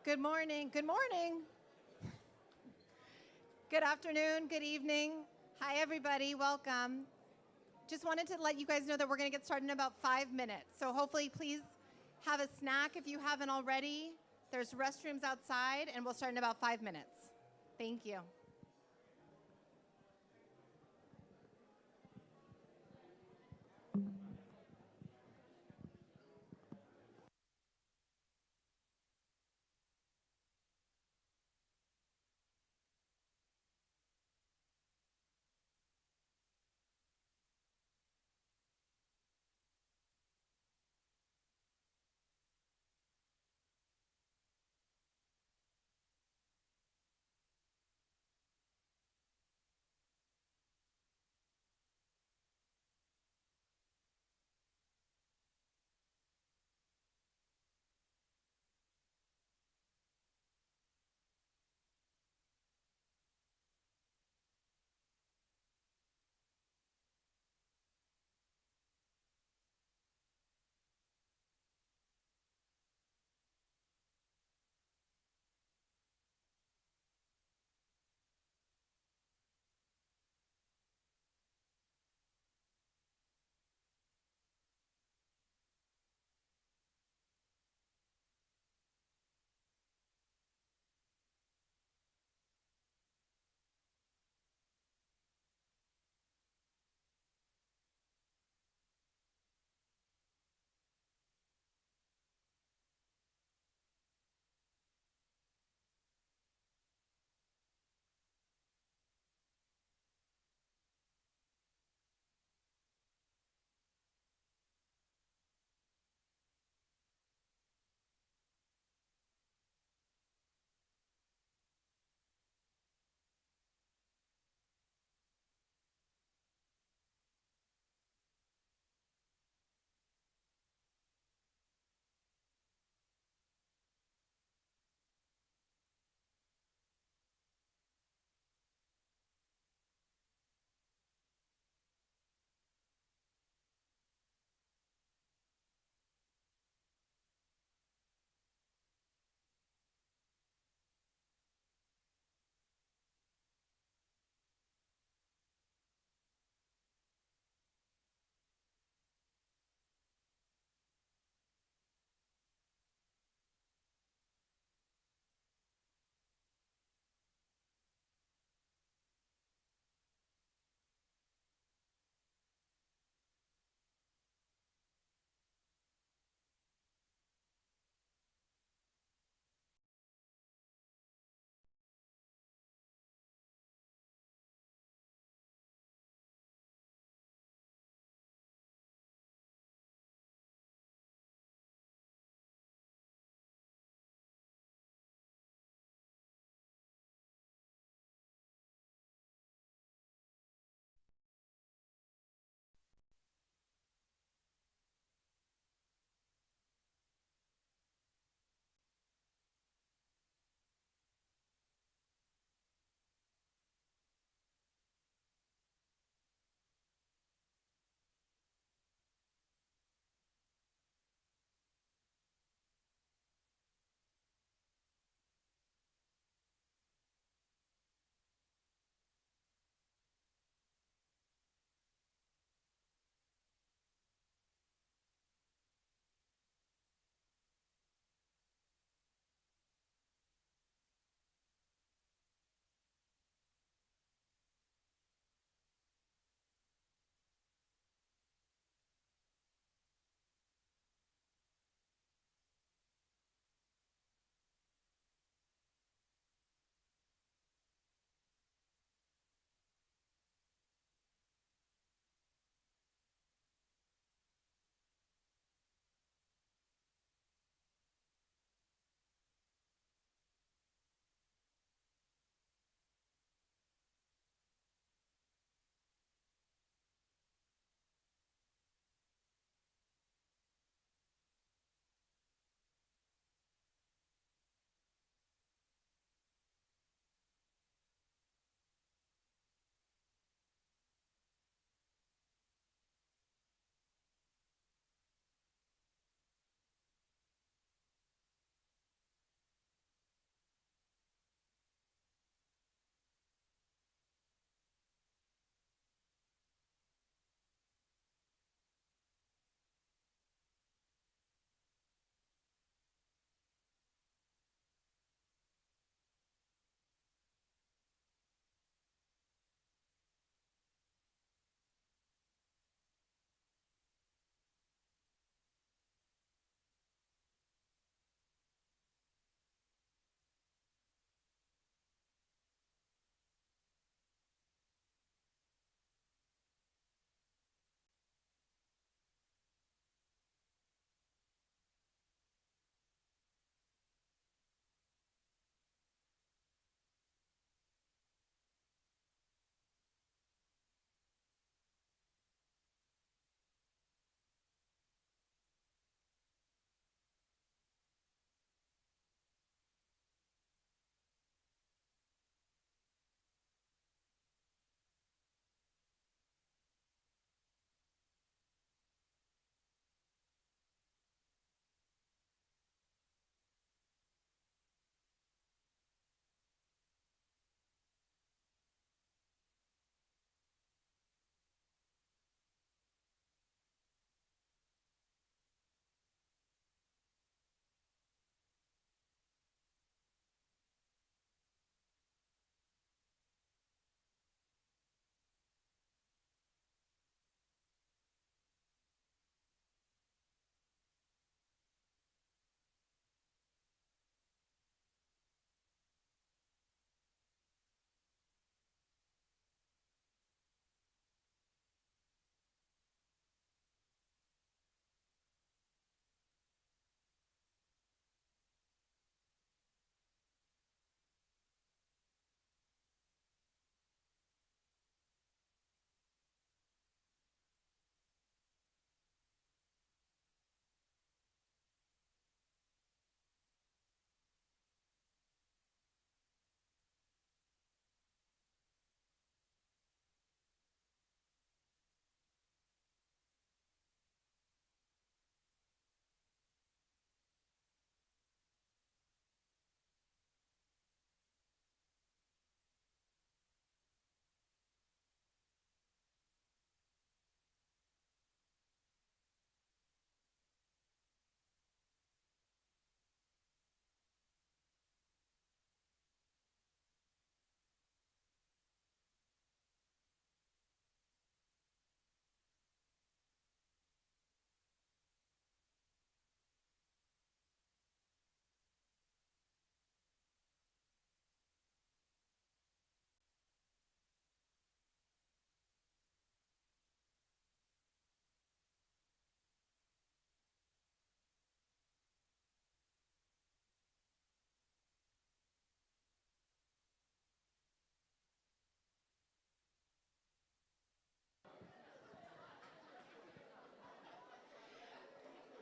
Good morning. Good morning. Good afternoon. Good evening. Hi, everybody. Welcome. Just wanted to let you guys know that we're going to get started in about 5 minutes. So hopefully, please have a snack if you haven't already. There's restrooms outside, and we'll start in about 5 minutes. Thank you.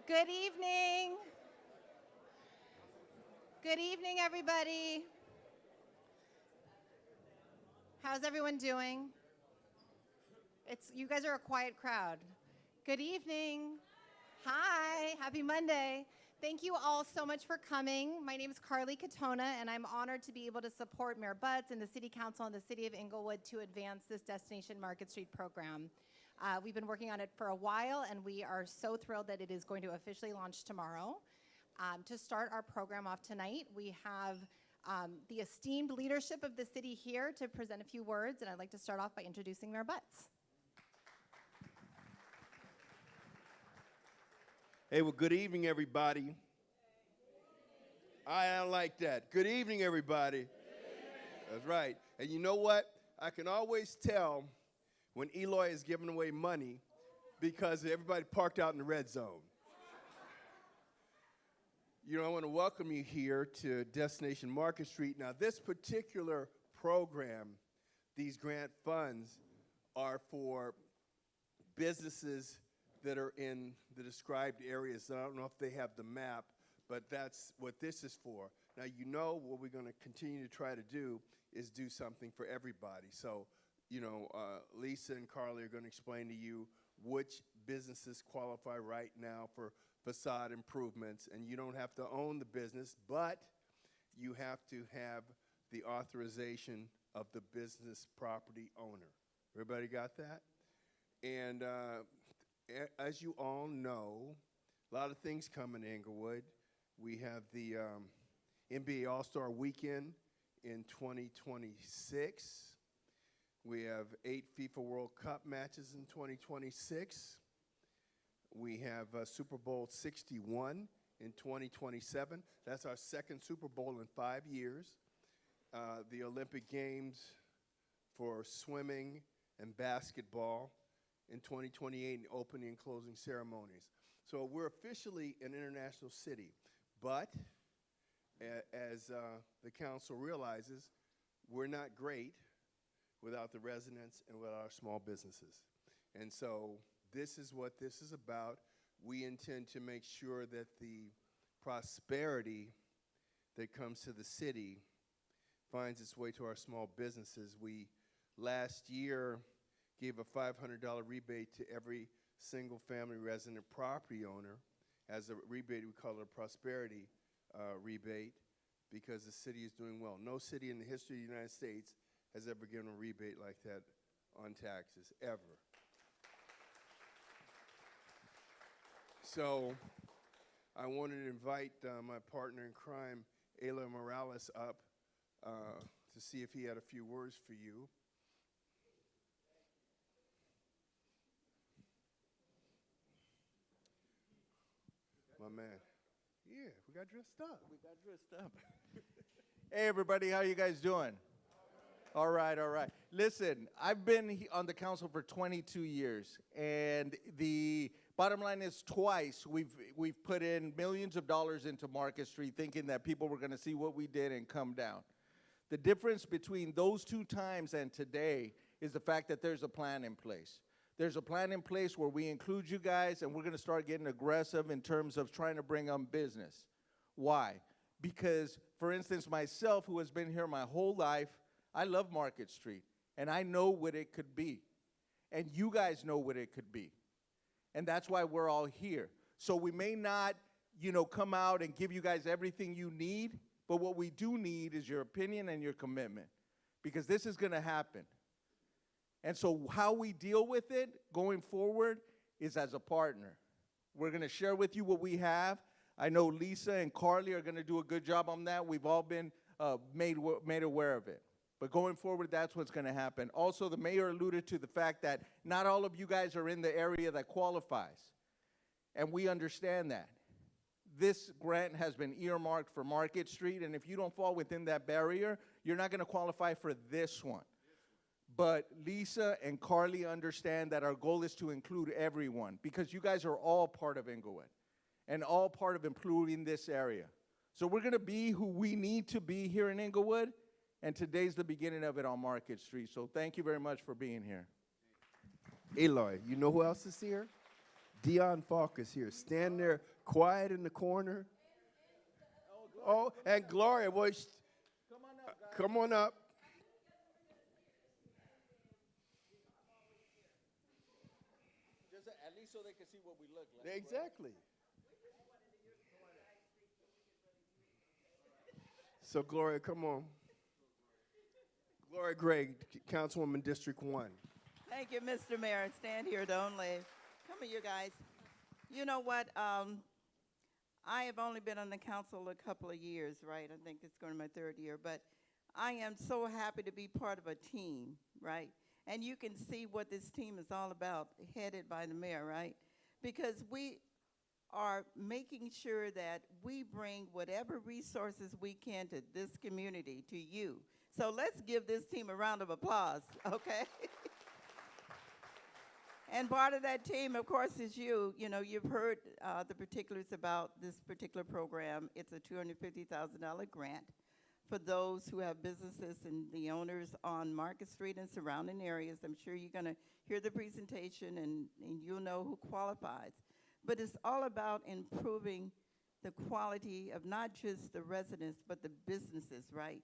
Good evening. Good evening, everybody. How's everyone doing? You guys are a quiet crowd. Good evening. Hi, happy Monday. Thank you all so much for coming. My name is Carly Katona, and I'm honored to be able to support Mayor Butts and the City Council and the City of Inglewood to advance this Destination Market Street program. We've been working on it for a while, and we are so thrilled that it is going to officially launch tomorrow. To start our program off tonight, we have the esteemed leadership of the city here to present a few words, and I'd like to start off by introducing Mayor Butts. Hey, well, good evening, everybody. I like that. Good evening, everybody. That's right. And you know what? I can always tell when Eloy is giving away money because everybody parked out in the red zone. You know, I want to welcome you here to Destination Market Street. Now, this particular program, these grant funds, are for businesses that are in the described areas. I don't know if they have the map, but that's what this is for. Now, you know what we're going to continue to try to do is do something for everybody. So, you know, Lisa and Carly are going to explain to you which businesses qualify right now for facade improvements, and you don't have to own the business, but you have to have the authorization of the business property owner. Everybody got that? And as you all know, a lot of things come in Inglewood. We have the NBA All-Star Weekend in 2026. We have 8 FIFA World Cup matches in 2026. We have Super Bowl 61 in 2027. That's our second Super Bowl in 5 years. The Olympic Games for swimming and basketball in 2028, and opening and closing ceremonies. So we're officially an international city, but as the council realizes, we're not great without the residents and without our small businesses. And so this is what this is about. We intend to make sure that the prosperity that comes to the city finds its way to our small businesses. We last year gave a $500 rebate to every single family resident property owner as a rebate. We call it a prosperity rebate because the city is doing well. No city in the history of the United States has ever given a rebate like that on taxes, ever. So I wanted to invite my partner in crime, Eloy Morales, up to see if he had a few words for you. My man. Yeah, we got dressed up. Hey, everybody, how you guys doing? All right. Listen, I've been on the council for 22 years, and the bottom line is twice we've put in millions of dollars into Market Street thinking that people were going to see what we did and come down. The difference between those 2 times and today is the fact that there's a plan in place. There's a plan in place where we include you guys, and we're going to start getting aggressive in terms of trying to bring on business. Why? Because, for instance, myself, who has been here my whole life, I love Market Street, and I know what it could be. And you guys know what it could be. And that's why we're all here. So we may not, you know, come out and give you guys everything you need, but what we do need is your opinion and your commitment, because this is going to happen. And so how we deal with it going forward is as a partner. We're going to share with you what we have. I know Lisa and Carly are going to do a good job on that. We've all been made aware of it. But going forward, that's what's going to happen. Also, the mayor alluded to the fact that not all of you guys are in the area that qualifies. And we understand that. This grant has been earmarked for Market Street, and if you don't fall within that barrier, you're not going to qualify for this one. But Lisa and Carly understand that our goal is to include everyone, because you guys are all part of Inglewood and all part of improving this area. So we're going to be who we need to be here in Inglewood, and today's the beginning of it on Market Street. So thank you very much for being here. Eloy, you know who else is here? Dion Falk is here. Stand there quiet in the corner. Oh, and Gloria, boy, come on up. Just at least so they can see what we look like. Exactly. So, Gloria, come on. Gloria Gray, Councilwoman District 1. Thank you, Mr. Mayor. Stand here, don't leave. Come here, you guys. You know what? I have only been on the council a couple of years, right? I think it's going to my third year, but I am so happy to be part of a team, right? And you can see what this team is all about, headed by the mayor, right? Because we are making sure that we bring whatever resources we can to this community, to you. So let's give this team a round of applause, okay? And part of that team, of course, is you. You know, you've heard the particulars about this particular program. It's a $250,000 grant for those who have businesses and the owners on Market Street and surrounding areas. I'm sure you're going to hear the presentation and you'll know who qualifies. But it's all about improving the quality of not just the residents, but the businesses, right?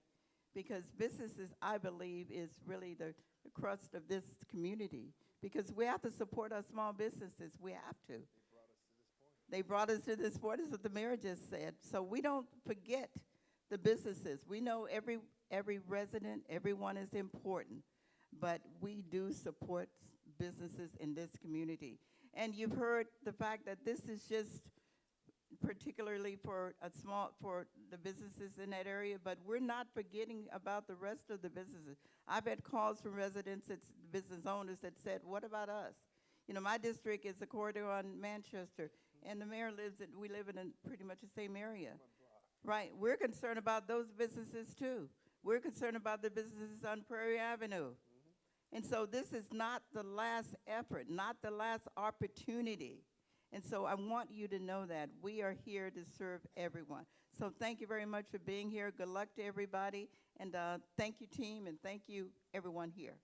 Because businesses, I believe, is really the crust of this community. Because we have to support our small businesses. We have to. They brought us to this point, is what the mayor just said. So we don't forget the businesses. We know every resident, everyone is important, but we do support businesses in this community. And you've heard the fact that this is just particularly for the businesses in that area, but we're not forgetting about the rest of the businesses. I've had calls from residents, business owners that said, what about us? You know, my district is a corridor on Manchester, and the mayor we live in pretty much the same area. Right, we're concerned about those businesses too. We're concerned about the businesses on Prairie Avenue. And so this is not the last effort, not the last opportunity. And so I want you to know that we are here to serve everyone. So thank you very much for being here. Good luck to everybody. And thank you, team, and thank you, everyone here.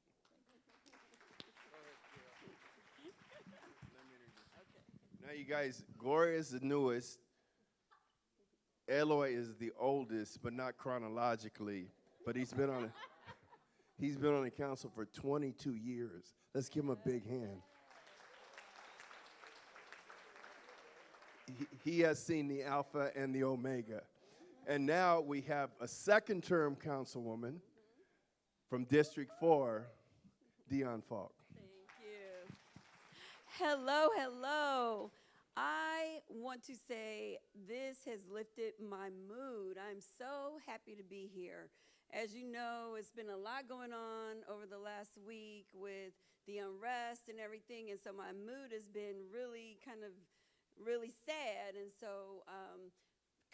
Now, you guys, Gloria is the newest. Eloy is the oldest, but not chronologically. But he's been on the council for 22 years. Let's give him a big hand. He has seen the Alpha and the Omega. And now we have a second-term councilwoman from District 4, Dion Falk. Thank you. Hello, hello. I want to say this has lifted my mood. I'm so happy to be here. As you know, it's been a lot going on over the last week with the unrest and everything, and so my mood has been really sad. And so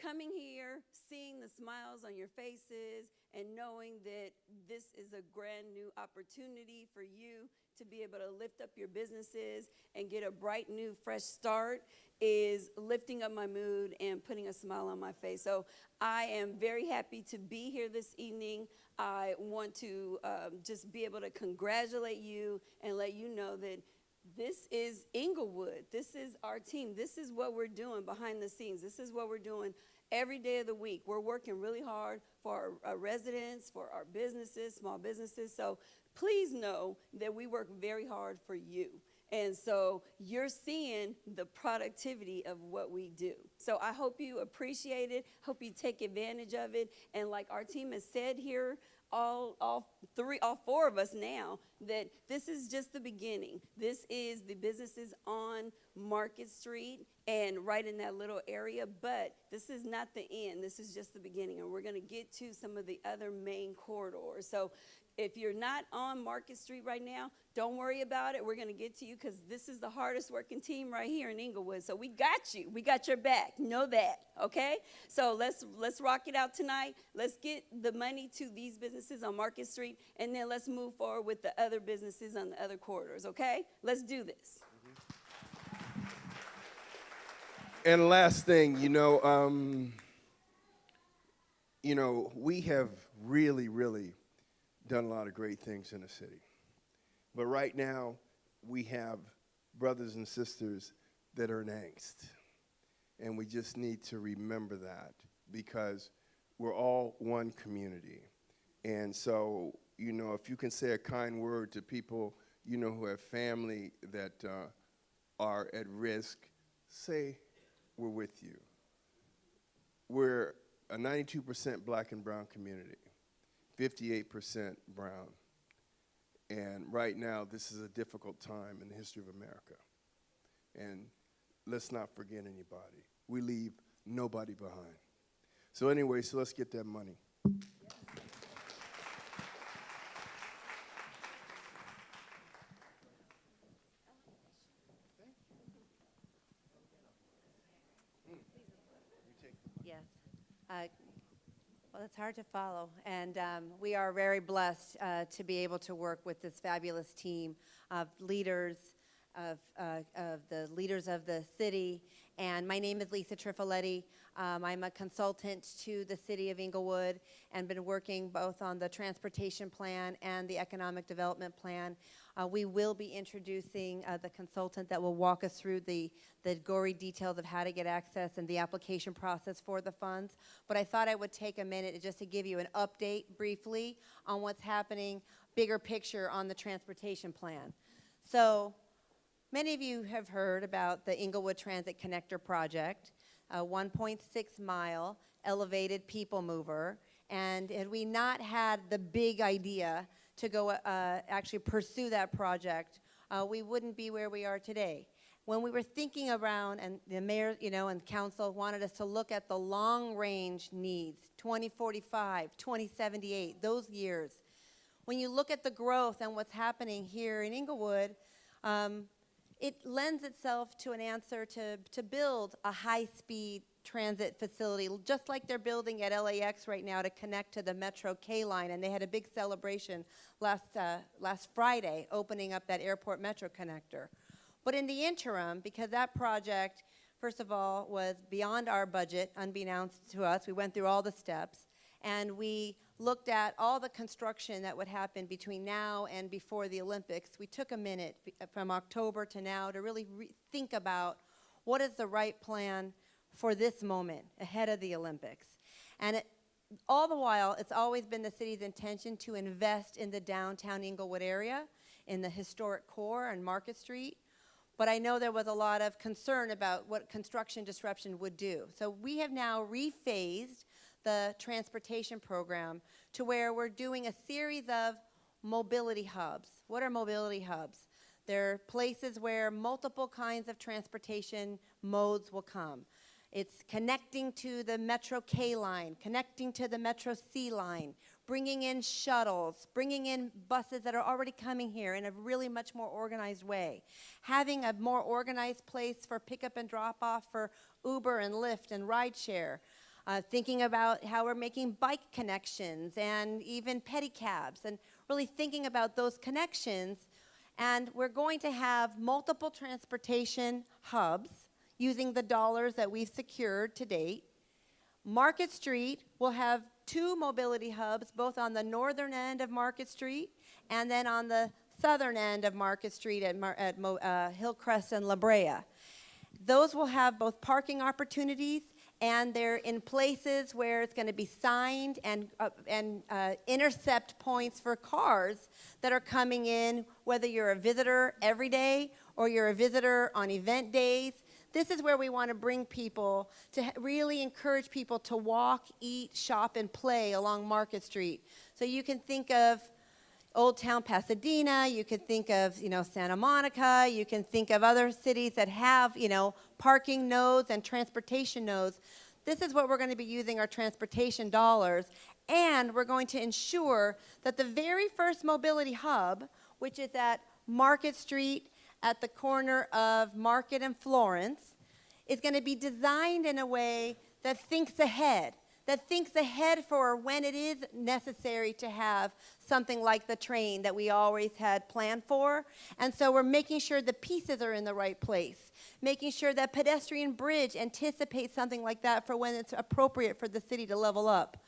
coming here, seeing the smiles on your faces, and knowing that this is a brand new opportunity for you to be able to lift up your businesses and get a bright, new, fresh start is lifting up my mood and putting a smile on my face. So I am very happy to be here this evening. I want to just be able to congratulate you and let you know that this is Inglewood. This is our team. This is what we're doing behind the scenes. This is what we're doing every day of the week. We're working really hard for our residents, for our businesses, small businesses. So please know that we work very hard for you. And so you're seeing the productivity of what we do. So I hope you appreciate it. Hope you take advantage of it. And like our team has said here, all four of us now, that this is just the beginning. This is the businesses on Market Street and right in that little area, but this is not the end. This is just the beginning, and we're going to get to some of the other main corridors. So if you're not on Market Street right now, don't worry about it. We're going to get to you because this is the hardest working team right here in Inglewood. So we got you. We got your back. Know that, okay? So let's rock it out tonight. Let's get the money to these businesses on Market Street, and then let's move forward with the other businesses on the other corridors, okay? Let's do this. And last thing, we have really done a lot of great things in the city. But right now, we have brothers and sisters that are in angst. And we just need to remember that because we're all one community. And so, you know, if you can say a kind word to people, you know, who have family that are at risk, say, we're with you. We're a 92% black and brown community, 58% brown. And right now, this is a difficult time in the history of America. And let's not forget anybody. We leave nobody behind. So anyway, so let's get that money. Yes. Well, it's hard to follow, and we are very blessed to be able to work with this fabulous team of leaders, of the leaders of the city. And my name is Lisa Trifoletti. I'm a consultant to the City of Inglewood and been working both on the transportation plan and the economic development plan. We will be introducing the consultant that will walk us through the gory details of how to get access and the application process for the funds. But I thought I would take a minute just to give you an update briefly on what's happening, bigger picture on the transportation plan. So many of you have heard about the Inglewood Transit Connector Project, a 1.6-mile elevated people mover. And had we not had the big idea to go actually pursue that project, we wouldn't be where we are today. When we were thinking around, and the mayor, you know, and council wanted us to look at the long-range needs, 2045, 2078, those years. When you look at the growth and what's happening here in Inglewood, it lends itself to an answer to build a high-speed transit facility, just like they're building at LAX right now to connect to the Metro K line, and they had a big celebration last Friday opening up that airport Metro connector. But in the interim, because that project, first of all, was beyond our budget, unbeknownst to us, we went through all the steps, and we looked at all the construction that would happen between now and before the Olympics. We took a minute from October to now to really think about what is the right plan for this moment ahead of the Olympics. And all the while, it's always been the city's intention to invest in the downtown Inglewood area, in the historic core and Market Street. But I know there was a lot of concern about what construction disruption would do. So we have now rephased the transportation program to where we're doing a series of mobility hubs. What are mobility hubs? They're places where multiple kinds of transportation modes will come. It's connecting to the Metro K line, connecting to the Metro C line, bringing in shuttles, bringing in buses that are already coming here in a really much more organized way, having a more organized place for pickup and drop off for Uber and Lyft and rideshare, thinking about how we're making bike connections and even pedicabs, and really thinking about those connections. And we're going to have multiple transportation hubs using the dollars that we've secured to date. Market Street will have 2 mobility hubs, both on the northern end of Market Street and then on the southern end of Market Street at Hillcrest and La Brea. Those will have both parking opportunities, and they're in places where it's going to be signed and intercept points for cars that are coming in, whether you're a visitor every day or you're a visitor on event days. This is where we want to bring people, to really encourage people to walk, eat, shop, and play along Market Street. So you can think of Old Town Pasadena, you can think of, you know, Santa Monica, you can think of other cities that have, you know, parking nodes and transportation nodes. This is what we're going to be using our transportation dollars, and we're going to ensure that the very first mobility hub, which is at Market Street at the corner of Market and Florence, is going to be designed in a way that thinks ahead for when it is necessary to have something like the train that we always had planned for. And so we're making sure the pieces are in the right place, making sure that pedestrian bridge anticipates something like that for when it's appropriate for the city to level up.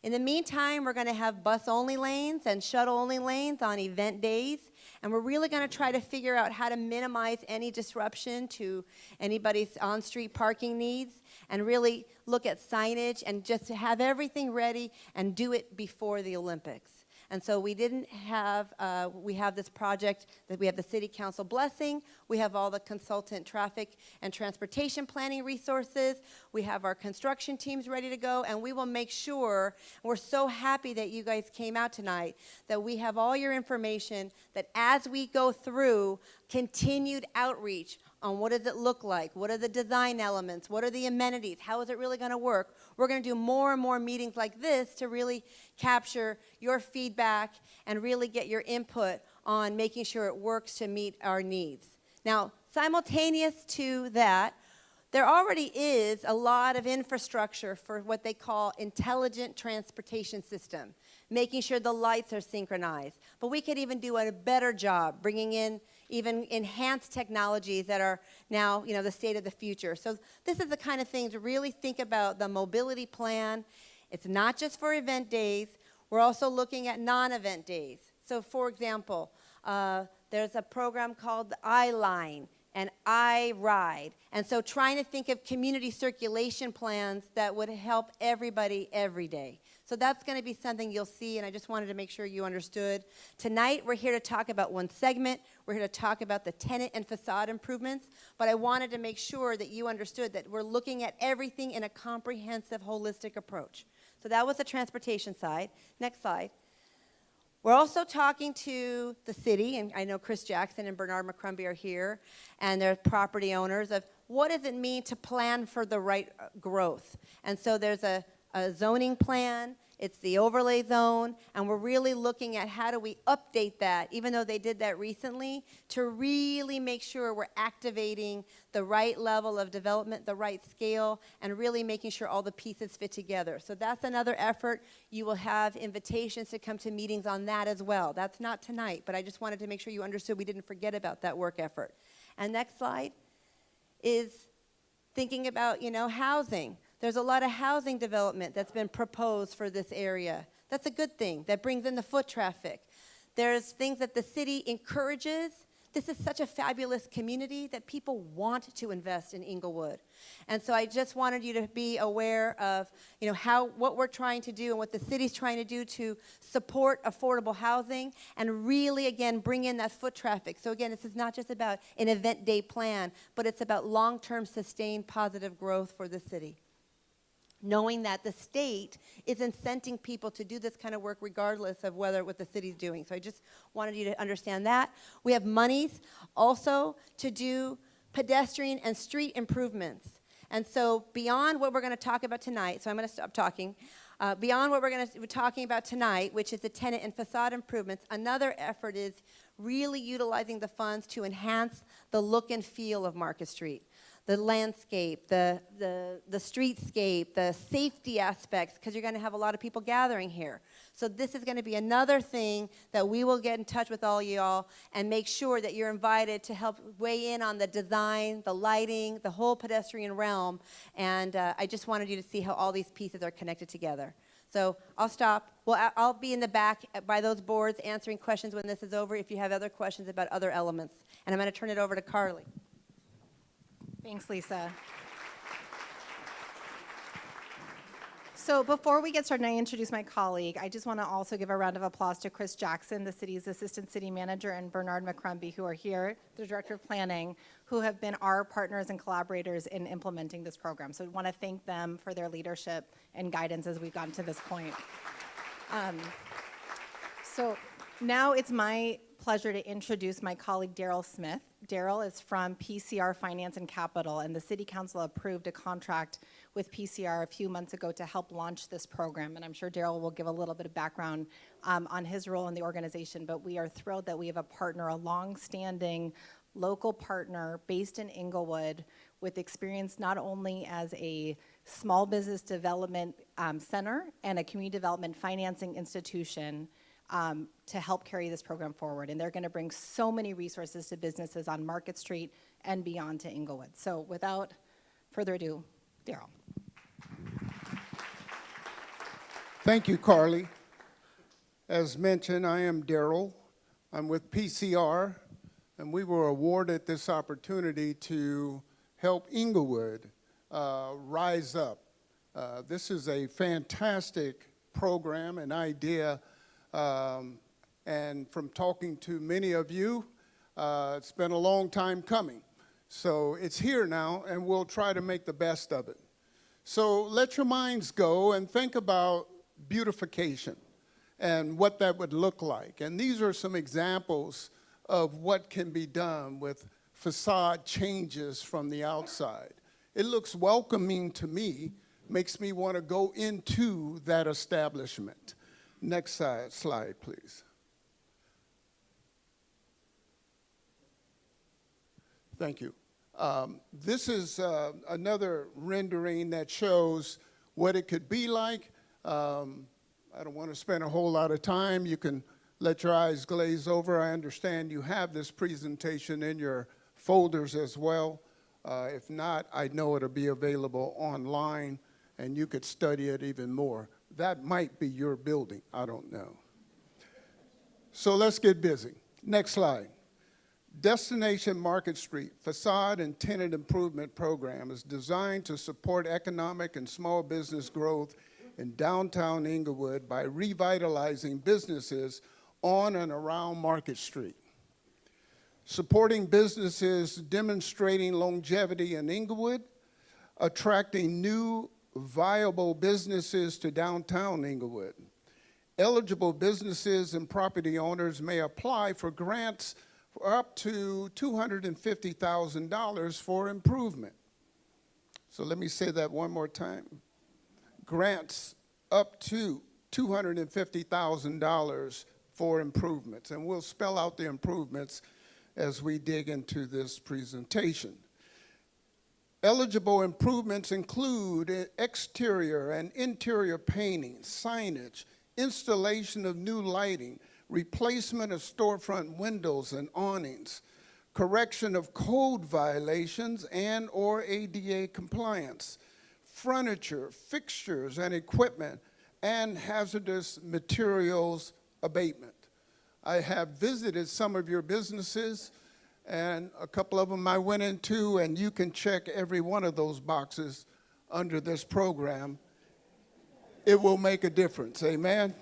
In the meantime, we're going to have bus-only lanes and shuttle-only lanes on event days, And we're really going to try to figure out how to minimize any disruption to anybody's on-street parking needs and really look at signage and just to have everything ready and do it before the Olympics. And so we didn't have, we have this project that we have the City Council blessing. We have all the consultant traffic and transportation planning resources. We have our construction teams ready to go, and we will make sure, we're so happy that you guys came out tonight, that we have all your information, that as we go through continued outreach on what does it look like, what are the design elements, what are the amenities, how is it really going to work, we're going to do more and more meetings like this to really capture your feedback and really get your input on making sure it works to meet our needs. Now, simultaneous to that, there already is a lot of infrastructure for what they call intelligent transportation system, making sure the lights are synchronized. But we could even do a better job bringing in even enhanced technologies that are now, the state of the future. So this is the kind of thing to really think about the mobility plan. It's not just for event days. We're also looking at non-event days. So for example, there's a program called the I-Line and I-Ride. And so trying to think of community circulation plans that would help everybody every day. So that's going to be something you'll see, and I just wanted to make sure you understood. Tonight, we're here to talk about one segment. We're here to talk about the tenant and facade improvements, but I wanted to make sure that you understood that we're looking at everything in a comprehensive, holistic approach. So that was the transportation side. Next slide. We're also talking to the city, and I know Chris Jackson and Bernard McCrumbie are here, and they're property owners, of what does it mean to plan for the right growth. And so there's a zoning plan, it's the overlay zone, and we're really looking at how do we update that, even though they did that recently, to really make sure we're activating the right level of development, the right scale, and really making sure all the pieces fit together. So that's another effort. You will have invitations to come to meetings on that as well. That's not tonight, but I just wanted to make sure you understood we didn't forget about that work effort. And next slide is thinking about, housing. There's a lot of housing development that's been proposed for this area. That's a good thing. That brings in the foot traffic. There's things that the city encourages. This is such a fabulous community that people want to invest in Inglewood. And so I just wanted you to be aware of, what we're trying to do and what the city's trying to do to support affordable housing and really, again, bring in that foot traffic. So again, this is not just about an event day plan, but it's about long-term sustained positive growth for the city, knowing that the state is incenting people to do this kind of work regardless of what the city's doing. So I just wanted you to understand that. We have monies also to do pedestrian and street improvements. And so beyond what we're going to talk about tonight, so I'm going to stop talking, beyond what we're going to be talking about tonight, which is the tenant and facade improvements, another effort is really utilizing the funds to enhance the look and feel of Market Street. The landscape, the streetscape, the safety aspects, because you're going to have a lot of people gathering here. So this is going to be another thing that we will get in touch with all y'all and make sure that you're invited to help weigh in on the design, the lighting, the whole pedestrian realm. And I just wanted you to see how all these pieces are connected together. So I'll stop. Well, I'll be in the back by those boards answering questions when this is over if you have other questions about other elements. And I'm going to turn it over to Carly. Thanks, Lisa. So before we get started and I introduce my colleague, I just want to also give a round of applause to Chris Jackson, the city's assistant city manager, and Bernard McCrumbie, who are here, the director of planning, who have been our partners and collaborators in implementing this program. So I want to thank them for their leadership and guidance as we've gotten to this point. So now it's my pleasure to introduce my colleague, Daryl Smith. Daryl is from PCR Finance and Capital, and the City Council approved a contract with PCR a few months ago to help launch this program. And I'm sure Daryl will give a little bit of background on his role in the organization, but we are thrilled that we have a partner, a long-standing local partner based in Inglewood with experience not only as a small business development center and a community development financing institution, to help carry this program forward. And they're going to bring so many resources to businesses on Market Street and beyond to Inglewood. So without further ado, Daryl. Thank you, Carly. As mentioned, I am Daryl I'm with PCR, and we were awarded this opportunity to help Inglewood rise up. This is a fantastic program and idea, and from talking to many of you, it's been a long time coming. So it's here now, and we'll try to make the best of it. So let your minds go and think about beautification and what that would look like. And these are some examples of what can be done with facade changes from the outside. It looks welcoming to me, makes me want to go into that establishment. Next slide, please. Thank you. This is another rendering that shows what it could be like. I don't want to spend a whole lot of time. You can let your eyes glaze over. I understand you have this presentation in your folders as well. If not, I know it'll be available online, and you could study it even more. That might be your building. I don't know. So let's get busy. Next slide. Destination Market Street Facade and Tenant Improvement Program is designed to support economic and small business growth in downtown Inglewood by revitalizing businesses on and around Market Street. Supporting businesses demonstrating longevity in Inglewood, attracting new viable businesses to downtown Inglewood. Eligible businesses and property owners may apply for grants for up to $250,000 for improvement. So let me say that one more time. Grants up to $250,000 for improvements. And we'll spell out the improvements as we dig into this presentation. Eligible improvements include exterior and interior painting, signage, installation of new lighting, replacement of storefront windows and awnings, correction of code violations and or ADA compliance, furniture, fixtures, and equipment, and hazardous materials abatement. I have visited some of your businesses, and a couple of them I went into, and you can check every one of those boxes under this program. It will make a difference, amen?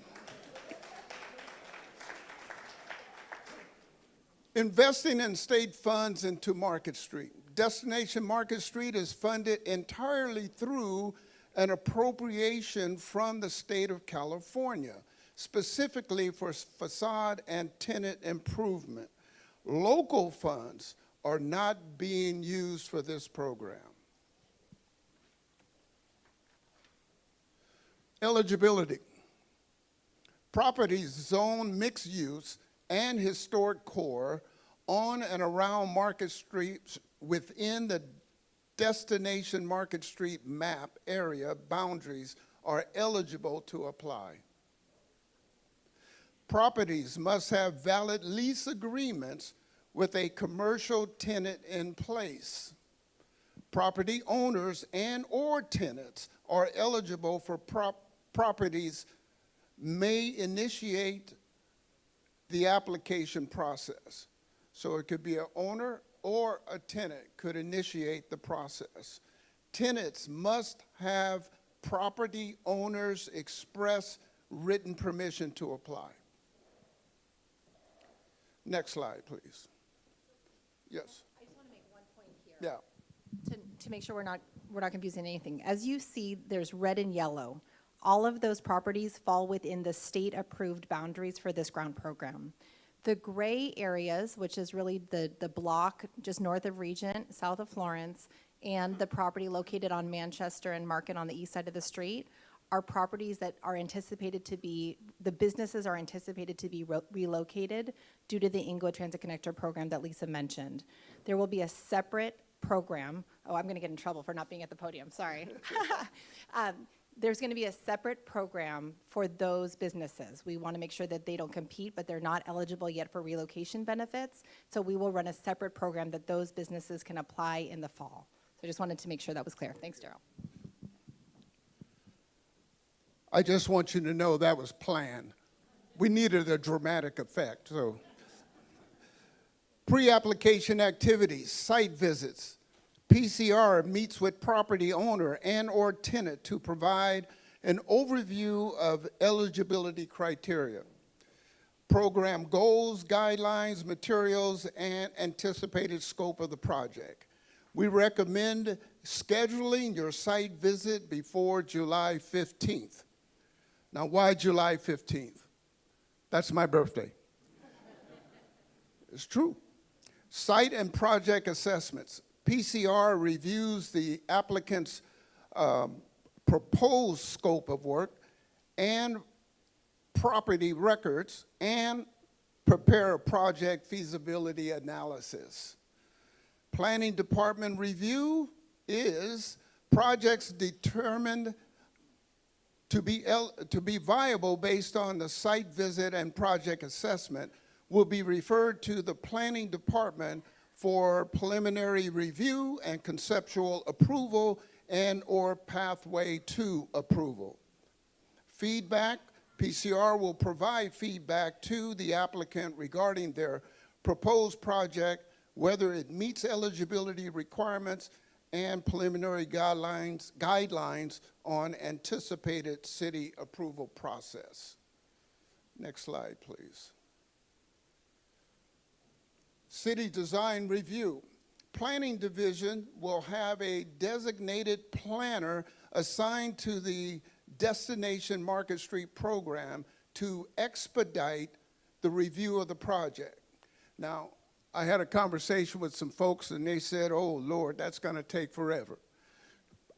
Investing in state funds into Market Street. Destination Market Street is funded entirely through an appropriation from the state of California, specifically for facade and tenant improvement. Local funds are not being used for this program. Eligibility. Properties zoned mixed use and historic core on and around Market Street within the Destination Market Street map area boundaries are eligible to apply. Properties must have valid lease agreements with a commercial tenant in place. Property owners and or tenants are eligible for properties may initiate the application process. So it could be an owner or a tenant could initiate the process. Tenants must have property owners express written permission to apply. Next slide, please. Yes. I just want to make one point here. Yeah. To make sure we're not confusing anything. As you see, there's red and yellow. All of those properties fall within the state-approved boundaries for this grant program. The gray areas, which is really the block just north of Regent, south of Florence, and the property located on Manchester and Market on the east side of the street, are properties that are anticipated to be, the businesses are anticipated to be relocated due to the Inglewood Transit Connector program that Lisa mentioned. There will be a separate program. Oh, I'm going to get in trouble for not being at the podium, sorry. There's going to be a separate program for those businesses. We want to make sure that they don't compete, but they're not eligible yet for relocation benefits. So we will run a separate program that those businesses can apply in the fall. So I just wanted to make sure that was clear. Thanks, Daryl. I just want you to know that was planned. We needed a dramatic effect, so Pre-application activities, site visits. PCR meets with property owner and/or tenant to provide an overview of eligibility criteria. Program goals, guidelines, materials, and anticipated scope of the project. We recommend scheduling your site visit before July 15th. Now, why July 15th? That's my birthday. It's true. Site and project assessments. PCR reviews the applicant's proposed scope of work and property records and prepare a project feasibility analysis. Planning department review is projects determined to be viable based on the site visit and project assessment will be referred to the planning department for preliminary review and conceptual approval and/or pathway to approval. Feedback, PCR will provide feedback to the applicant regarding their proposed project, whether it meets eligibility requirements and preliminary guidelines on anticipated city approval process. Next slide, please. City design review. Planning division will have a designated planner assigned to the Destination Market Street program to expedite the review of the project. Now, I had a conversation with some folks and they said, oh Lord, that's going to take forever.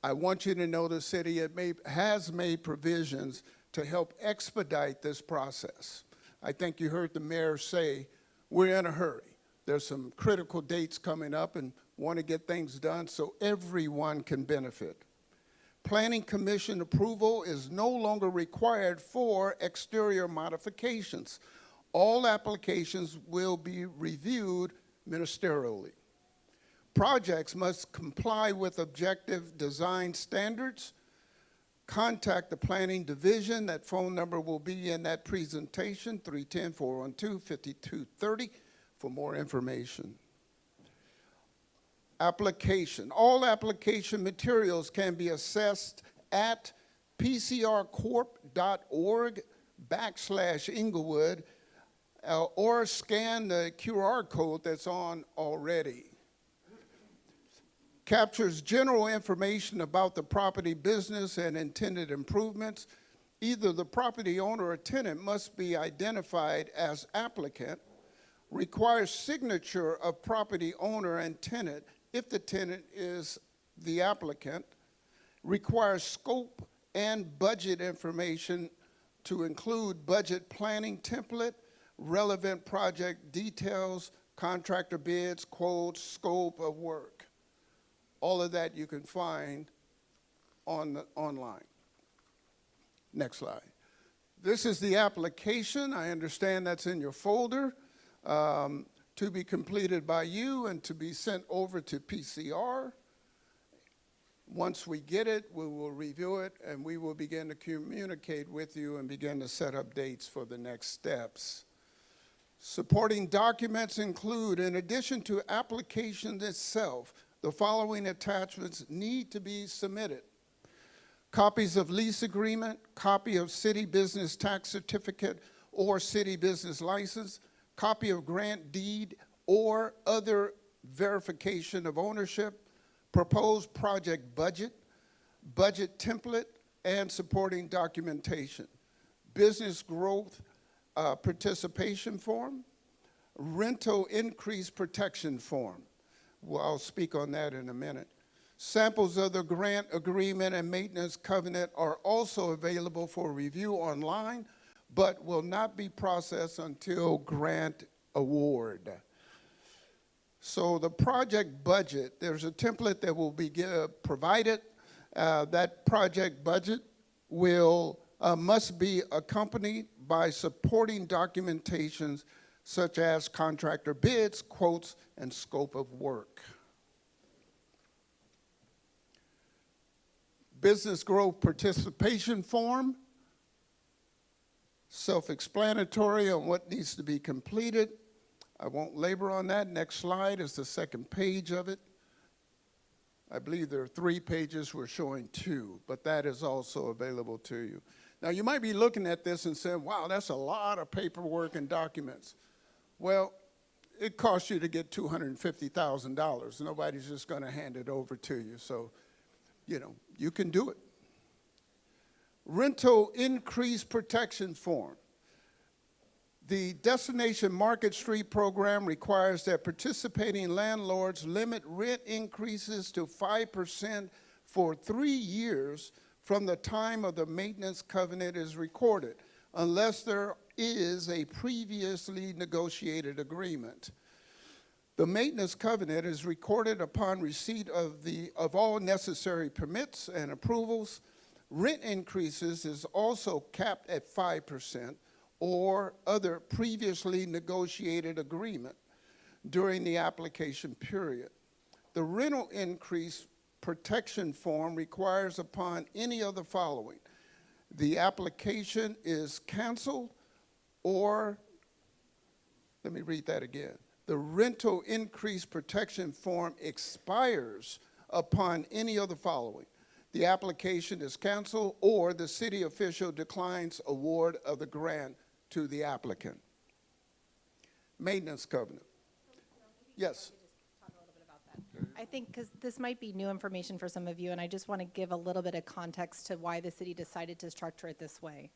I want you to know the city has made provisions to help expedite this process. I think you heard the mayor say, we're in a hurry. There's some critical dates coming up and want to get things done so everyone can benefit. Planning Commission approval is no longer required for exterior modifications. All applications will be reviewed ministerially. Projects must comply with objective design standards. Contact the Planning Division. That phone number will be in that presentation, 310-412-5230 for more information. Application. All application materials can be assessed at pcrcorp.org/Inglewood or scan the QR code that's on already. Captures general information about the property business and intended improvements. Either the property owner or tenant must be identified as applicant. Requires signature of property owner and tenant if the tenant is the applicant. Requires scope and budget information to include budget planning template, relevant project details, contractor bids, quotes, scope of work. All of that you can find online. Next slide. This is the application. I understand that's in your folder. To be completed by you and to be sent over to PCR. Once we get it, we will review it and we will begin to communicate with you and begin to set up dates for the next steps. Supporting documents include, in addition to application itself, the following attachments need to be submitted. Copies of lease agreement, copy of city business tax certificate or city business license, copy of grant deed or other verification of ownership, proposed project budget, budget template, and supporting documentation. Business growth participation form, rental increase protection form. Well, I'll speak on that in a minute. Samples of the grant agreement and maintenance covenant are also available for review online, but will not be processed until grant award. So the project budget, there's a template that will be provided. That project budget must be accompanied by supporting documentations such as contractor bids, quotes, and scope of work. Business growth participation form, self-explanatory on what needs to be completed. I won't labor on that. Next slide is the second page of it. I believe there are 3 pages. We're showing 2, but that is also available to you. Now, you might be looking at this and saying, wow, that's a lot of paperwork and documents. Well, it costs you to get $250,000. Nobody's just going to hand it over to you. So, you know, you can do it. Rental increase protection form. The Destination Market Street program requires that participating landlords limit rent increases to 5% for 3 years from the time of the maintenance covenant is recorded, unless there is a previously negotiated agreement. The maintenance covenant is recorded upon receipt of all necessary permits and approvals. Rent increases is also capped at 5%. Or other previously negotiated agreement during the application period. The rental increase protection form requires upon any of the following: the application is canceled, or, let me read that again. The rental increase protection form expires upon any of the following: the application is canceled, or the city official declines award of the grant to the applicant. Maintenance covenant. Yes. I think because this might be new information for some of you, and I just want to give a little bit of context to why the city decided to structure it this way.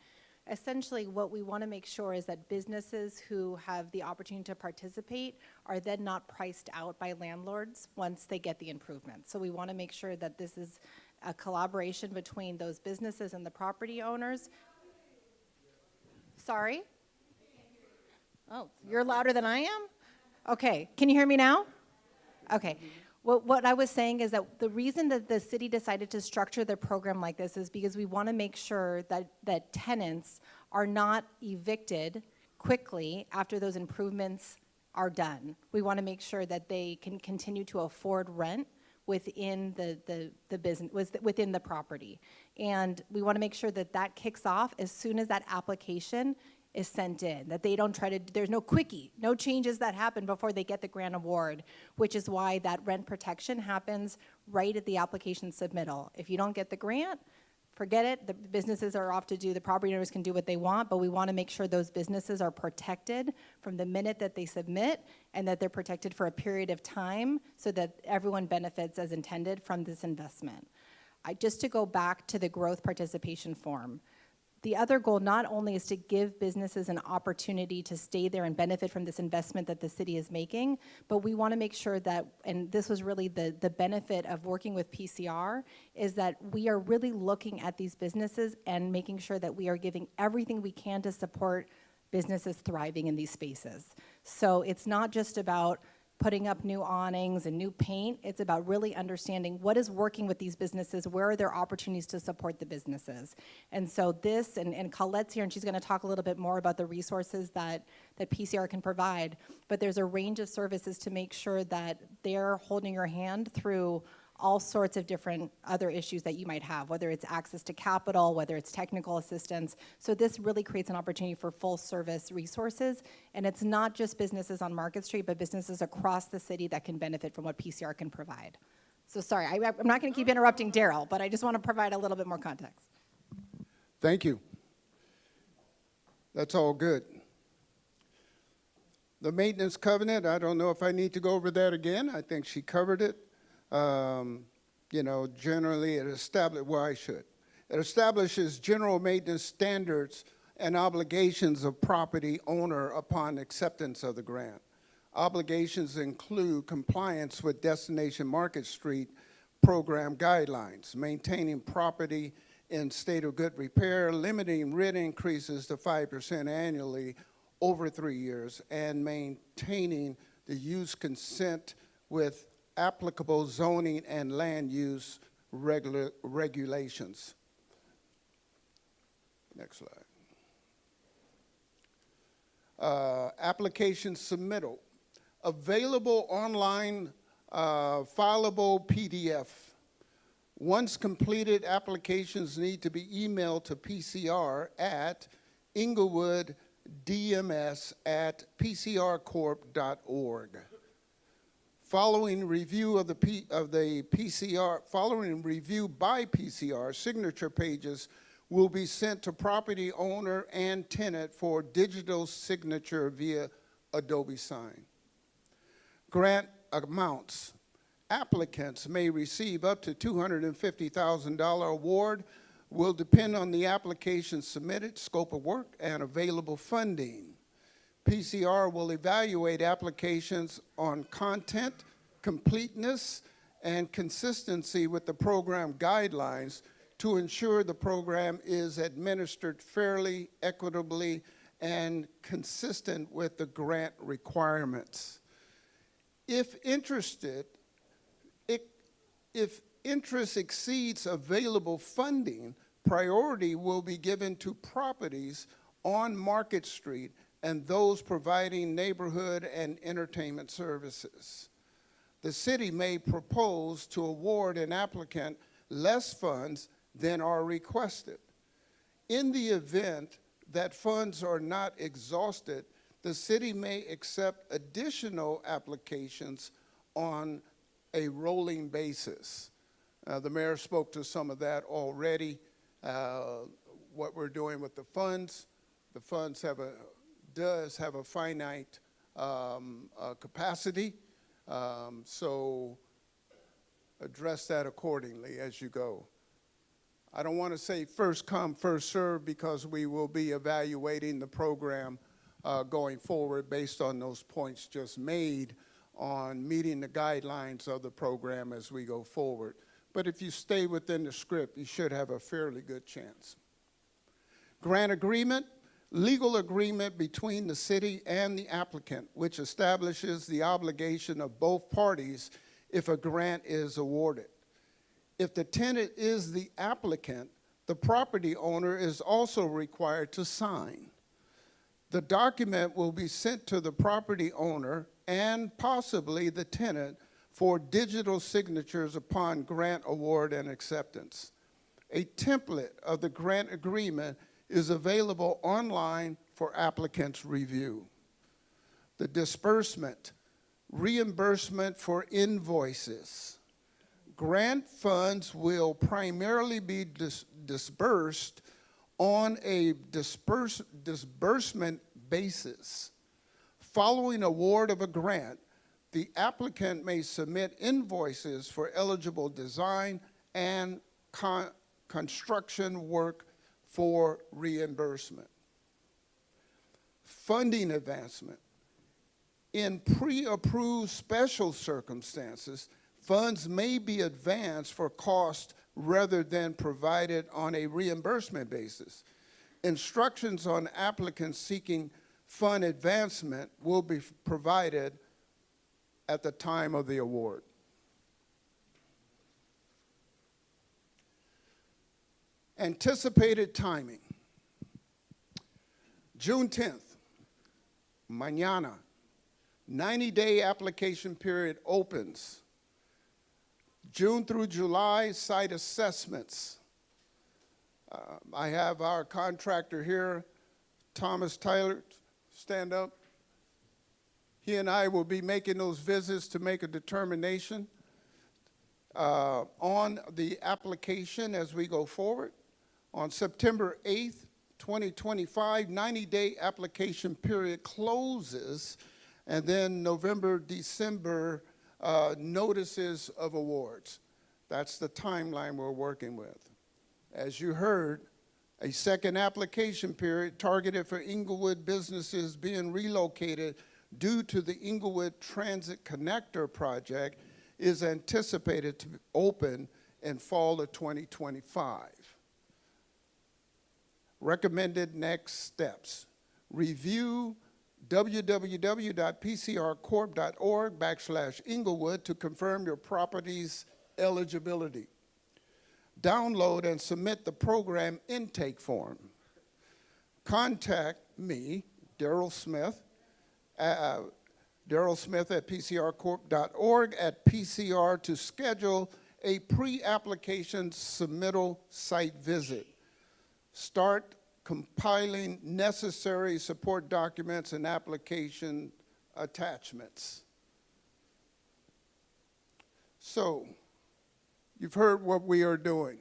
Essentially, what we want to make sure is that businesses who have the opportunity to participate are then not priced out by landlords once they get the improvements. So we want to make sure that this is a collaboration between those businesses and the property owners. Sorry? Oh, you're louder than I am? Okay, can you hear me now? Okay. Well, what I was saying is that the reason that the city decided to structure the program like this is because we want to make sure that tenants are not evicted quickly after those improvements are done. We want to make sure that they can continue to afford rent within the business, within the property. And we want to make sure that that kicks off as soon as that application is sent in, that they don't try to, there's no quickie, no changes that happen before they get the grant award, which is why that rent protection happens right at the application submittal. If you don't get the grant, forget it. The businesses are off to do, the property owners can do what they want, but we want to make sure those businesses are protected from the minute that they submit, and that they're protected for a period of time so that everyone benefits as intended from this investment. Just to go back to the growth participation form, the other goal not only is to give businesses an opportunity to stay there and benefit from this investment that the city is making, but we want to make sure that, and this was really the benefit of working with PCR, is that we are really looking at these businesses and making sure that we are giving everything we can to support businesses thriving in these spaces. So it's not just about putting up new awnings and new paint. It's about really understanding what is working with these businesses, where are there opportunities to support the businesses. And so this, and Colette's here, and she's going to talk a little bit more about the resources that PCR can provide, but there's a range of services to make sure that they're holding your hand through all sorts of different other issues that you might have, whether it's access to capital, whether it's technical assistance. So this really creates an opportunity for full service resources. And it's not just businesses on Market Street, but businesses across the city that can benefit from what PCR can provide. So sorry, I'm not going to keep interrupting Daryl, but I just want to provide a little bit more context. Thank you. That's all good. The maintenance covenant, I don't know if I need to go over that again. I think she covered it. You know, generally it establishes, well, I should. It establishes general maintenance standards and obligations of property owner upon acceptance of the grant. Obligations include compliance with Destination Market Street program guidelines, maintaining property in state of good repair, limiting rent increases to 5% annually over 3 years, and maintaining the use consent with applicable zoning and land use regulations. Next slide. Application submittal. Available online fileable PDF. Once completed, applications need to be emailed to PCR at Inglewood dms@pcrcorp.org. Following review of the PCR, following review by PCR, signature pages will be sent to property owner and tenant for digital signature via Adobe Sign. Grant amounts. Applicants may receive up to $250,000 award, will depend on the application submitted, scope of work, and available funding. PCR will evaluate applications on content, completeness, and consistency with the program guidelines to ensure the program is administered fairly, equitably, and consistent with the grant requirements. If interest exceeds available funding, priority will be given to properties on Market Street and those providing neighborhood and entertainment services. The city may propose to award an applicant less funds than are requested. In the event that funds are not exhausted, the city may accept additional applications on a rolling basis. The mayor spoke to some of that already. What we're doing with the funds does have a finite capacity, so address that accordingly as you go. I don't want to say first come, first serve, because we will be evaluating the program going forward based on those points just made on meeting the guidelines of the program as we go forward. But if you stay within the script, you should have a fairly good chance. Grant agreement, legal agreement between the city and the applicant, which establishes the obligation of both parties if a grant is awarded. If the tenant is the applicant, the property owner is also required to sign. The document will be sent to the property owner and possibly the tenant for digital signatures upon grant award and acceptance. A template of the grant agreement is available online for applicants' review. The disbursement, reimbursement for invoices. Grant funds will primarily be disbursed on a disbursement basis. Following award of a grant, the applicant may submit invoices for eligible design and construction work for reimbursement. Funding advancement. In pre-approved special circumstances, funds may be advanced for cost rather than provided on a reimbursement basis. Instructions on applicants seeking fund advancement will be provided at the time of the award. Anticipated timing. June 10th, mañana, 90-day application period opens. June through July, site assessments. I have our contractor here, Thomas Tyler, stand up. He and I will be making those visits to make a determination on the application as we go forward. On September 8th, 2025, 90-day application period closes, and then November, December, notices of awards. That's the timeline we're working with. As you heard, a second application period targeted for Inglewood businesses being relocated due to the Inglewood Transit Connector project is anticipated to open in fall of 2025. Recommended next steps. Review www.pcrcorp.org/Inglewood to confirm your property's eligibility. Download and submit the program intake form. Contact me, Daryl Smith at PCRcorp.org at PCR to schedule a pre-application submittal site visit. Start compiling necessary support documents and application attachments. So, you've heard what we are doing.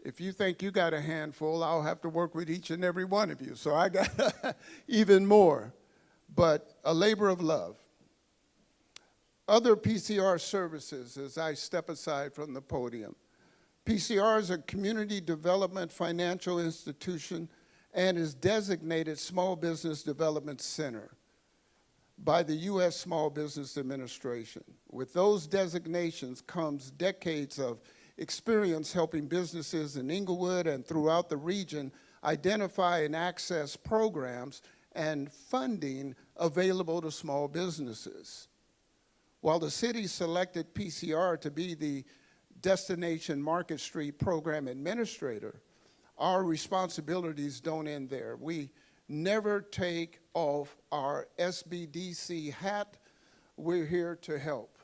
If you think you got a handful, I'll have to work with each and every one of you. So I got even more, but a labor of love. Other PCR services, as I step aside from the podium. PCR is a community development financial institution and is designated Small Business Development Center by the U.S. Small Business Administration. With those designations comes decades of experience helping businesses in Inglewood and throughout the region identify and access programs and funding available to small businesses. While the city selected PCR to be the Destination Market Street Program Administrator, our responsibilities don't end there. We never take off our SBDC hat. We're here to help.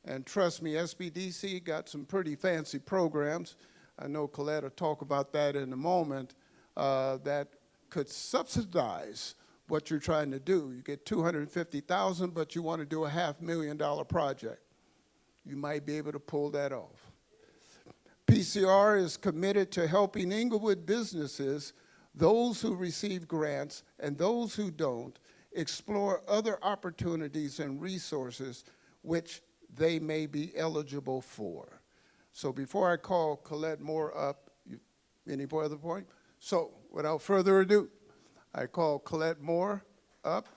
And trust me, SBDC got some pretty fancy programs. I know Colette will talk about that in a moment, that could subsidize what you're trying to do. You get $250,000, but you want to do a $500,000 project. You might be able to pull that off. PCR is committed to helping Inglewood businesses, those who receive grants and those who don't, explore other opportunities and resources which they may be eligible for. So before I call Colette Moore up, any other point? So without further ado, I call Colette Moore up.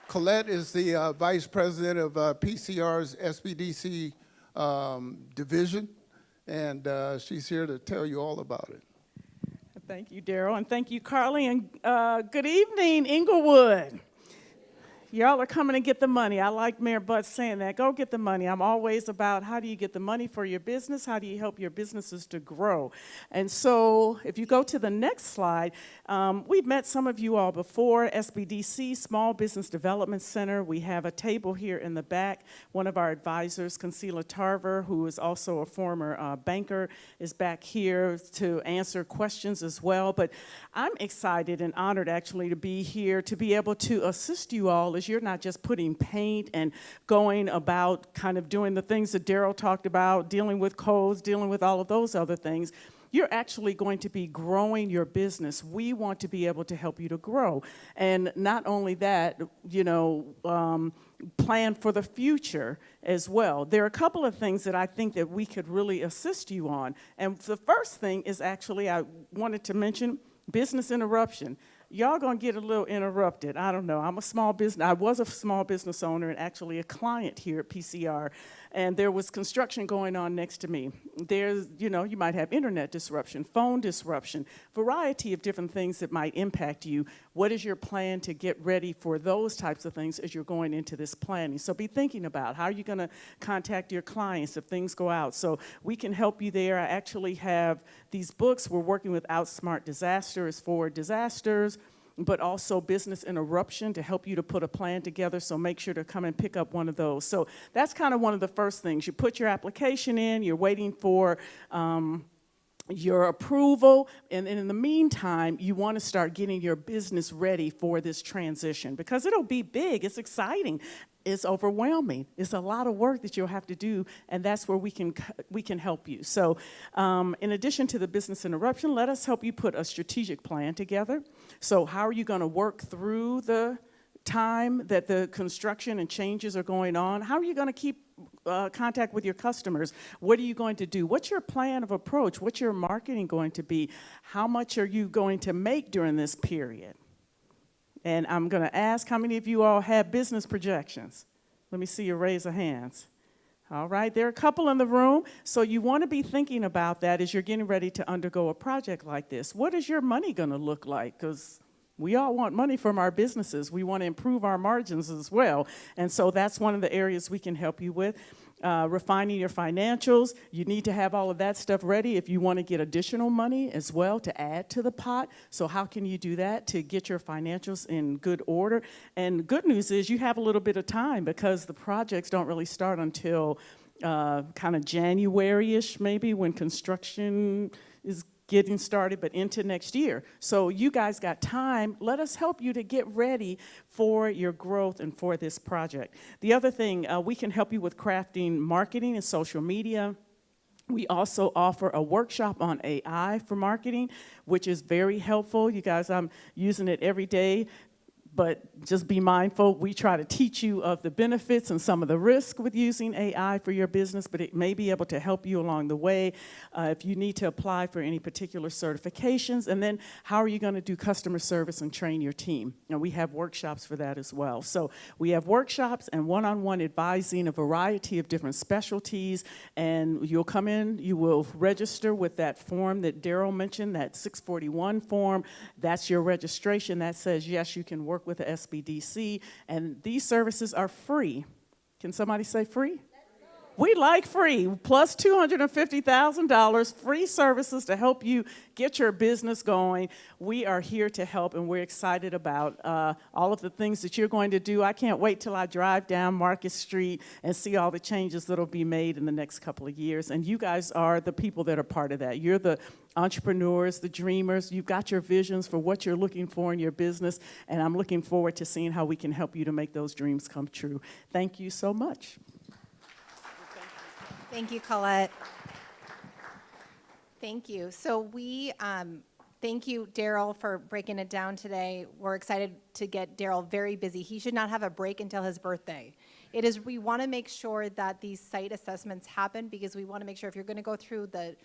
Colette is the Vice President of PCR's SBDC division, and she's here to tell you all about it. Thank you, Daryl, and thank you, Carly, and good evening, Inglewood. Y'all are coming to get the money. I like Mayor Butt saying that. Go get the money. I'm always about how do you get the money for your business? How do you help your businesses to grow? And so if you go to the next slide, we've met some of you all before, SBDC, Small Business Development Center. We have a table here in the back. One of our advisors, Concealer Tarver, who is also a former banker, is back here to answer questions as well. But I'm excited and honored actually to be here to be able to assist you all as you're not just putting paint and going about kind of doing the things that Daryl talked about, dealing with codes, dealing with all of those other things. You're actually going to be growing your business. We want to be able to help you to grow. And not only that, you know, plan for the future as well. There are a couple of things that I think that we could really assist you on. And the first thing is actually I wanted to mention business interruption. Y'all gonna get a little interrupted. I don't know. I was a small business owner and actually a client here at PCR. And there was construction going on next to me. There's, you know, you might have internet disruption, phone disruption, variety of different things that might impact you. What is your plan to get ready for those types of things as you're going into this planning? So be thinking about how are you gonna contact your clients if things go out. So we can help you there. I actually have these books. We're working with Outsmart Disasters for disasters, but also business interruption to help you to put a plan together, so make sure to come and pick up one of those. So that's kind of one of the first things. You put your application in, you're waiting for your approval, and in the meantime, you want to start getting your business ready for this transition because it'll be big, it's exciting. It's overwhelming. It's a lot of work that you'll have to do, and that's where we can help you. So in addition to the business interruption, let us help you put a strategic plan together. So how are you going to work through the time that the construction and changes are going on? How are you going to keep contact with your customers? What are you going to do? What's your plan of approach? What's your marketing going to be? How much are you going to make during this period? And I'm going to ask how many of you all have business projections? Let me see your raise of hands. All right, there are a couple in the room. So you want to be thinking about that as you're getting ready to undergo a project like this. What is your money going to look like? Because we all want money from our businesses. We want to improve our margins as well. And so that's one of the areas we can help you with. Refining your financials. You need to have all of that stuff ready if you want to get additional money as well to add to the pot. So how can you do that to get your financials in good order? And good news is you have a little bit of time because the projects don't really start until kind of January-ish maybe when construction is getting started, but into next year. So you guys got time. Let us help you to get ready for your growth and for this project. The other thing, we can help you with crafting marketing and social media. We also offer a workshop on AI for marketing, which is very helpful. You guys, I'm using it every day. But just be mindful, we try to teach you of the benefits and some of the risk with using AI for your business, but it may be able to help you along the way if you need to apply for any particular certifications. And then how are you going to do customer service and train your team? And we have workshops for that as well. So we have workshops and one-on-one advising a variety of different specialties. And you'll come in, you will register with that form that Daryl mentioned, that 641 form. That's your registration. That says, yes, you can work with the SBDC, and these services are free. Can somebody say free? We like free, plus $250,000, free services to help you get your business going. We are here to help, and we're excited about all of the things that you're going to do. I can't wait till I drive down Market Street and see all the changes that'll be made in the next couple of years. And you guys are the people that are part of that. You're the entrepreneurs, the dreamers. You've got your visions for what you're looking for in your business, and I'm looking forward to seeing how we can help you to make those dreams come true. Thank you so much. Thank you, Colette. Thank you. So thank you, Daryl, for breaking it down today. We're excited to get Daryl very busy. He should not have a break until his birthday. We want to make sure that these site assessments happen because we want to make sure if you're going to go through the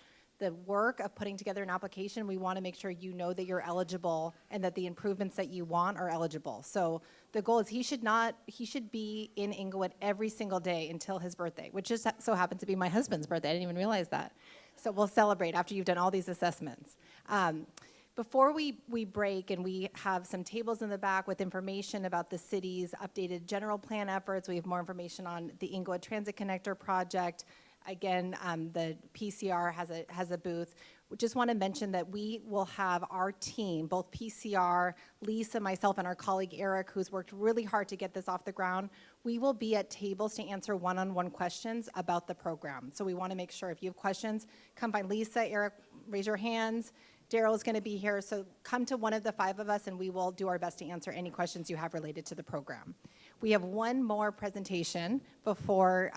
work of putting together an application, we want to make sure you know that you're eligible and that the improvements that you want are eligible. So the goal is he should be in Inglewood every single day until his birthday, which just so happens to be my husband's birthday. I didn't even realize that. So we'll celebrate after you've done all these assessments. Before we break, and we have some tables in the back with information about the city's updated general plan efforts. We have more information on the Inglewood Transit Connector project. Again, the PCR has a booth. We just want to mention that we will have our team, both PCR, Lisa, myself, and our colleague Eric, who's worked really hard to get this off the ground. We will be at tables to answer one-on-one questions about the program. So we want to make sure if you have questions, come find Lisa, Eric, raise your hands. Daryl is going to be here, so come to one of the five of us, and we will do our best to answer any questions you have related to the program. We have one more presentation before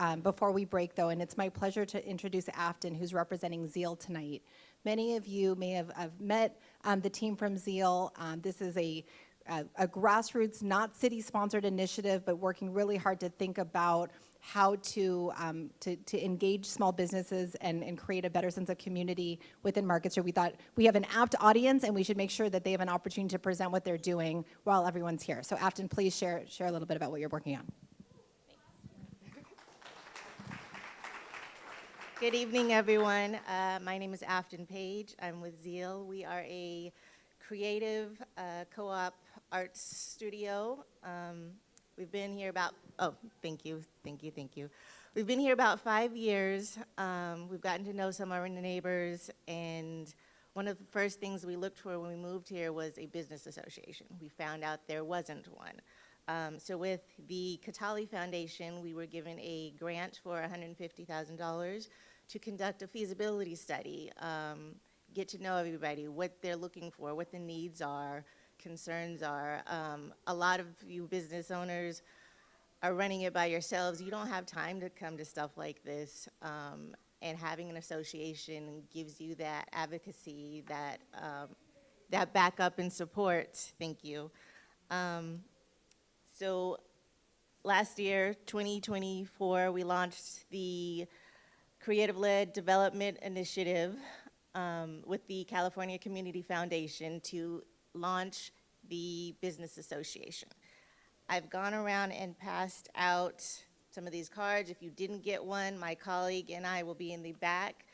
we break, though, and it's my pleasure to introduce Afton, who's representing Zeal tonight. Many of you may have met the team from Zeal. This is a grassroots, not city-sponsored initiative, but working really hard to think about how to engage small businesses and create a better sense of community within Market Street. We thought we have an apt audience, and we should make sure that they have an opportunity to present what they're doing while everyone's here. So Afton, please share a little bit about what you're working on. Good evening, everyone. My name is Afton Page. I'm with Zeal. We are a creative co-op arts studio. We've been here about, thank you. We've been here about 5 years. We've gotten to know some of our neighbors, and one of the first things we looked for when we moved here was a business association. We found out there wasn't one. So with the Catali Foundation, we were given a grant for $150,000 to conduct a feasibility study, get to know everybody, what they're looking for, what the needs are, concerns are. A lot of you business owners are running it by yourselves. You don't have time to come to stuff like this, and having an association gives you that advocacy, that backup and support. Thank you. So last year, 2024, we launched the Creative-Led Development Initiative with the California Community Foundation to launch the Business Association. I've gone around and passed out some of these cards. If you didn't get one, my colleague and I will be in the back.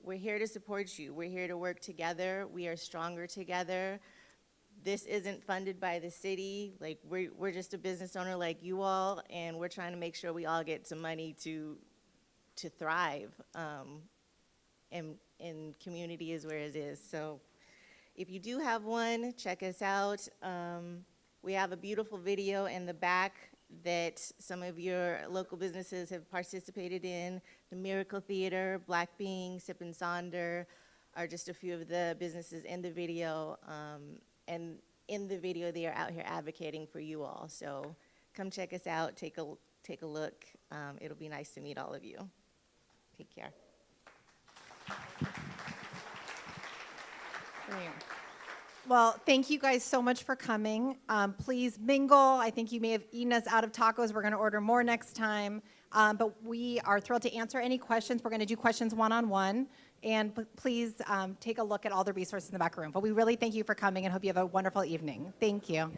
We're here to support you. We're here to work together. We are stronger together. This isn't funded by the city. Like, we're just a business owner like you all, and we're trying to make sure we all get some money to thrive. And community is where it is. So if you do have one, check us out. We have a beautiful video in the back that some of your local businesses have participated in. The Miracle Theater, Black Bean, Sip and Sonder are just a few of the businesses in the video. And in the video, they are out here advocating for you all. So come check us out, take a look. It'll be nice to meet all of you. Take care. Come here. Well, thank you guys so much for coming. Please mingle. I think you may have eaten us out of tacos. We're going to order more next time. But we are thrilled to answer any questions. We're going to do questions one-on-one. And please take a look at all the resources in the back room. But we really thank you for coming and hope you have a wonderful evening. Thank you.